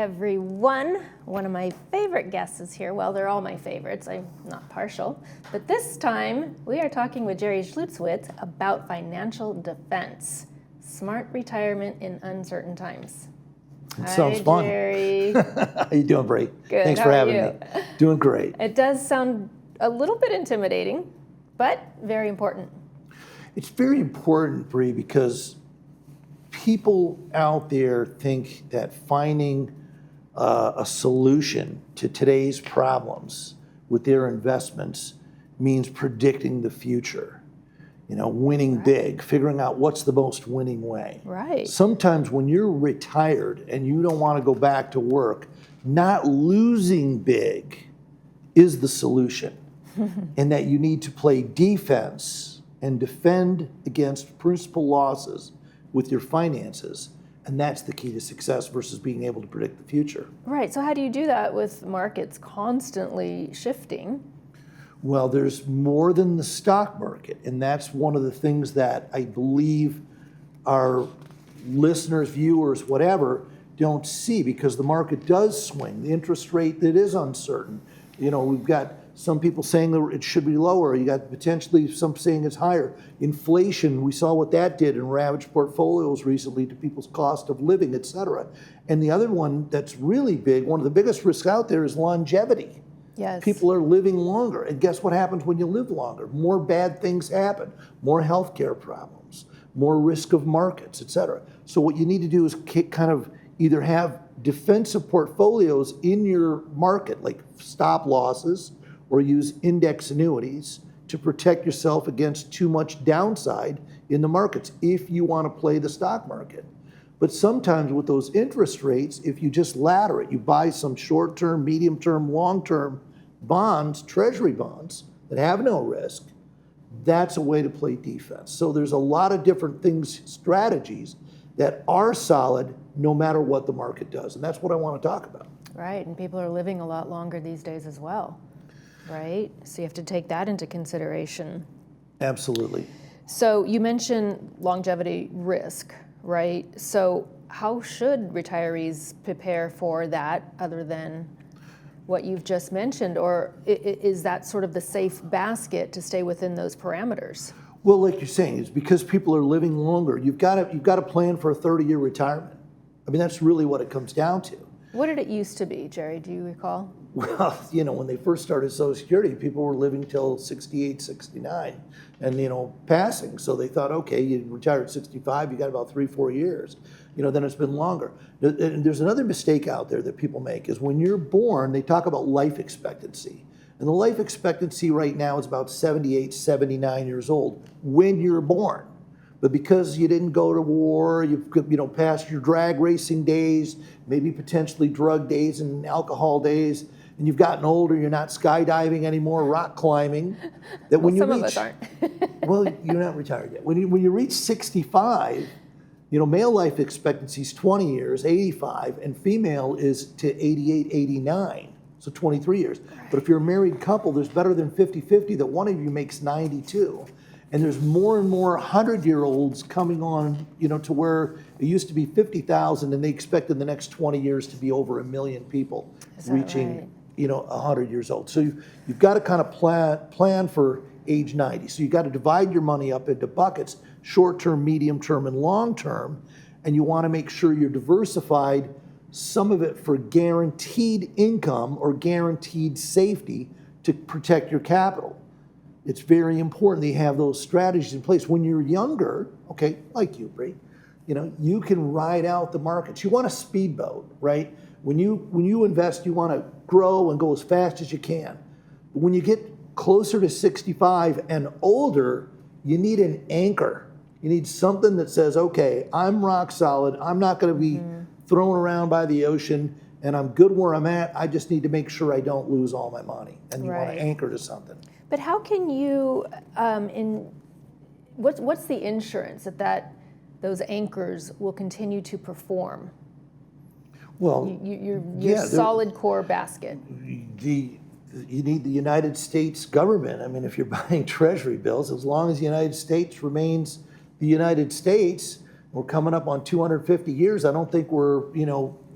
everyone. One of my favorite guests is here. Well, they're all my favorites. I'm not partial. But this time, we are talking with Jerry Schlutzwitz about financial defense. Smart retirement in uncertain times. It sounds fun. Jerry. How you doing, Bray? Good. Thanks for having me. Doing great. It does sound a little bit intimidating, but very important. It's very important, Bree, because people out there think that finding a solution to today's problems with their investments means predicting the future. You know, winning big, figuring out what's the most winning way. Right. Sometimes when you're retired and you don't want to go back to work, not losing big is the solution. And that you need to play defense and defend against principal losses with your finances. And that's the key to success versus being able to predict the future. Right. So how do you do that with markets constantly shifting? Well, there's more than the stock market. And that's one of the things that I believe our listeners, viewers, whatever, don't see, because the market does swing. The interest rate, that is uncertain. You know, we've got some people saying that it should be lower. You got potentially some saying it's higher. Inflation, we saw what that did in ravaged portfolios recently to people's cost of living, et cetera. And the other one that's really big, one of the biggest risks out there is longevity. Yes. People are living longer. And guess what happens when you live longer? More bad things happen. More healthcare problems, more risk of markets, et cetera. So what you need to do is kind of either have defensive portfolios in your market, like stop losses, or use index annuities to protect yourself against too much downside in the markets if you want to play the stock market. But sometimes with those interest rates, if you just ladder it, you buy some short-term, medium-term, long-term bonds, treasury bonds that have no risk, that's a way to play defense. So there's a lot of different things, strategies that are solid no matter what the market does. And that's what I want to talk about. Right, and people are living a lot longer these days as well. Right? So you have to take that into consideration. Absolutely. So you mentioned longevity risk, right? So how should retirees prepare for that other than what you've just mentioned? Or is that sort of the safe basket to stay within those parameters? Well, like you're saying, it's because people are living longer. You've got to plan for a 30-year retirement. I mean, that's really what it comes down to. What did it used to be, Jerry? Do you recall? Well, you know, when they first started Social Security, people were living till 68, 69 and, you know, passing. So they thought, okay, you retired at 65, you got about 3-4 years. You know, then it's been longer. And there's another mistake out there that people make is when you're born, they talk about life expectancy. And the life expectancy right now is about 78, 79 years old when you're born. But because you didn't go to war, you've passed your drag racing days, maybe potentially drug days and alcohol days, and you've gotten older, you're not skydiving anymore, rock climbing. That when you some reach, of us aren't. well, you're not retired yet. When you reach 65, you know, male life expectancy is 20 years, 85, and female is to 88, 89, so 23 years. But if you're a married couple, there's better than 50-50 that one of you makes 92. And there's more and more 100-year-olds coming on, you know, to where it used to be 50,000 and they expect in the next 20 years to be over 1 million people reaching, right? You know, 100 years old. So you've got to kind of plan for age 90. So you've got to divide your money up into buckets, short-term, medium-term, and long-term. And you want to make sure you're diversified, some of it for guaranteed income or guaranteed safety to protect your capital. It's very important that you have those strategies in place. When you're younger, okay, like you, Bree, you know, you can ride out the markets. You want a speedboat, right? When you invest, you want to grow and go as fast as you can. But when you get closer to 65 and older, you need an anchor. You need something that says, okay, I'm rock solid. I'm not going to be thrown around by the ocean, and I'm good where I'm at. I just need to make sure I don't lose all my money. And you want to anchor to something. But how can you, what's the insurance that those anchors will continue to perform? Well, your solid core basket. You need the United States government. I mean, if you're buying treasury bills, as long as the United States remains the United States, We're coming up on 250 years. I don't think we're,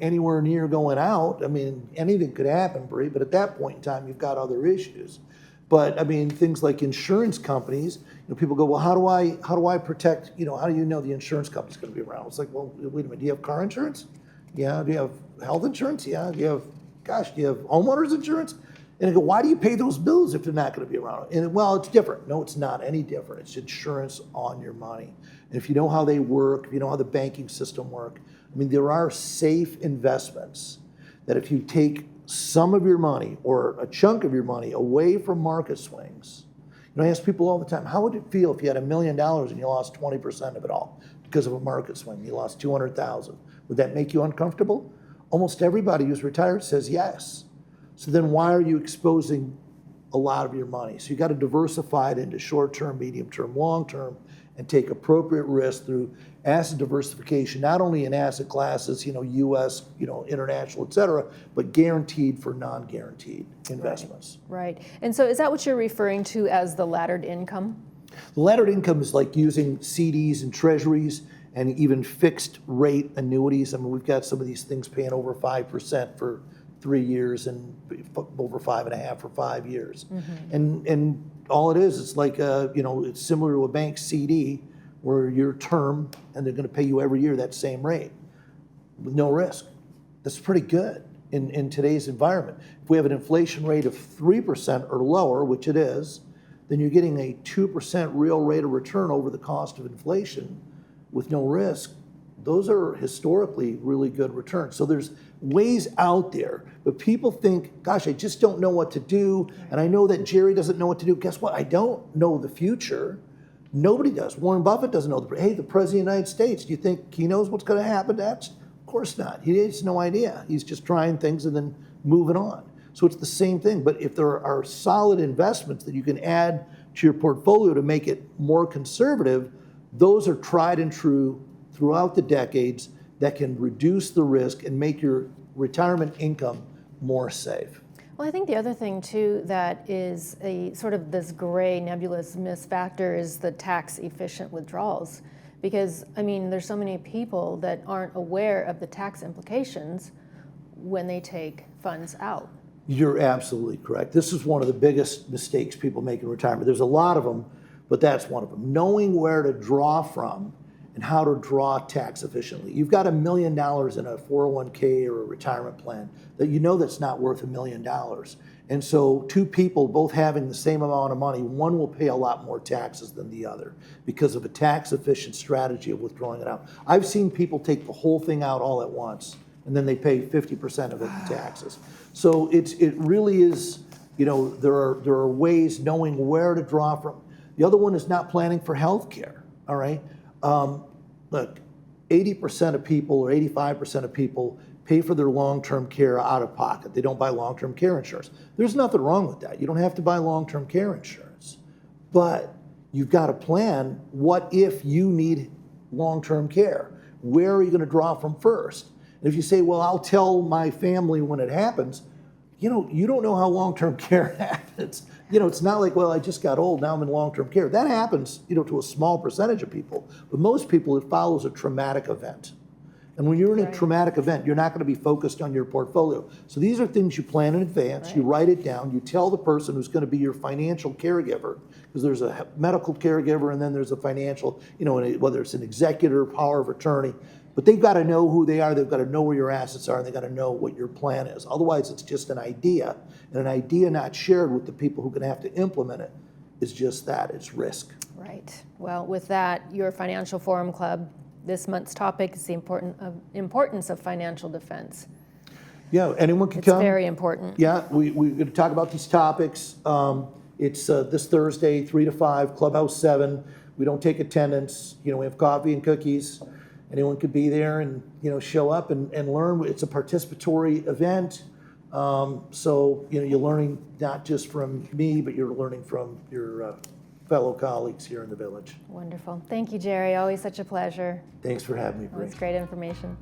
anywhere near going out. I mean, anything could happen, Bree, but at that point in time, you've got other issues. But I mean, things like insurance companies, people go, well, how do I protect, how do you know the insurance company's going to be around? It's like, well, wait a minute, do you have car insurance? Yeah. Do you have health insurance? Yeah. Do you have homeowners insurance? And I go, why do you pay those bills if they're not going to be around? And well, it's different. No, it's not any different. It's insurance on your money. And if you know how they work, if you know how the banking system works, I mean, there are safe investments that if you take some of your money or a chunk of your money away from market swings, I ask people all the time, how would it feel if you had $1 million and you lost 20% of it all because of a market swing? You lost 200,000. Would that make you uncomfortable? Almost everybody who's retired says yes. So then why are you exposing a lot of your money? So you got to diversify it into short-term, medium-term, long-term, and take appropriate risk through asset diversification, not only in asset classes, U.S., international, et cetera, but guaranteed for non-guaranteed investments. Right. And so is that what you're referring to as the laddered income? The laddered income is like using CDs and treasuries and even fixed rate annuities. I mean, we've got some of these things paying over 5% for 3 years and over 5.5 for 5 years. Mm-hmm. And all it is, it's like, it's similar to a bank CD where your term, and they're going to pay you every year that same rate with no risk. That's pretty good in today's environment. If we have an inflation rate of 3% or lower, which it is, then you're getting a 2% real rate of return over the cost of inflation with no risk. Those are historically really good returns. So there's ways out there, but people think, gosh, I just don't know what to do. And I know that Jerry doesn't know what to do. Guess what? I don't know the future. Nobody does. Warren Buffett doesn't know. The President of the United States, do you think he knows what's going to happen next? Of course not. He has no idea. He's just trying things and then moving on. So it's the same thing. But if there are solid investments that you can add to your portfolio to make it more conservative, those are tried and true throughout the decades that can reduce the risk and make your retirement income more safe. Well, I think the other thing too that is a sort of this gray nebulous miss factor is the tax efficient withdrawals. Because I mean, there's so many people that aren't aware of the tax implications when they take funds out. You're absolutely correct. This is one of the biggest mistakes people make in retirement. There's a lot of them, but that's one of them. Knowing where to draw from and how to draw tax efficiently. You've got $1 million in a 401k or a retirement plan that that's not worth $1 million. And so two people both having the same amount of money, one will pay a lot more taxes than the other because of a tax efficient strategy of withdrawing it out. I've seen people take the whole thing out all at once and then they pay 50% of it in taxes. So it really is, there are ways knowing where to draw from. The other one is not planning for health care, all right? Look, 80% of people or 85% of people pay for their long-term care out of pocket. They don't buy long-term care insurance. There's nothing wrong with that. You don't have to buy long-term care insurance. But you've got to plan, what if you need long-term care? Where are you going to draw from first? And if you say, well, I'll tell my family when it happens, you don't know how long-term care happens. It's not like, well, I just got old, now I'm in long-term care. That happens, to a small percentage of people. But most people, it follows a traumatic event. And when you're in a traumatic event, you're not going to be focused on your portfolio. So these are things you plan in advance, you write it down, you tell the person who's going to be your financial caregiver, because there's a medical caregiver and then there's a financial, whether it's an executor, power of attorney. But they've got to know who they are, they've got to know where your assets are, and they've got to know what your plan is. Otherwise, it's just an idea, and an idea not shared with the people who are going to have to implement it is just that, it's risk. Right. Well, with that, your Financial Forum Club, this month's topic is the importance of financial defense. Yeah, anyone can come. It's very important. Yeah, we're going to talk about these topics. It's this Thursday, 3 to 5, Clubhouse 7. We don't take attendance. We have coffee and cookies. Anyone could be there and show up and learn. It's a participatory event. So you're learning not just from me, but you're learning from your fellow colleagues here in the village. Wonderful. Thank you, Jerry. Always such a pleasure. Thanks for having me, Bree. That's great information.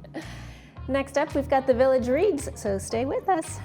Next up, we've got the Village Reads, so stay with us.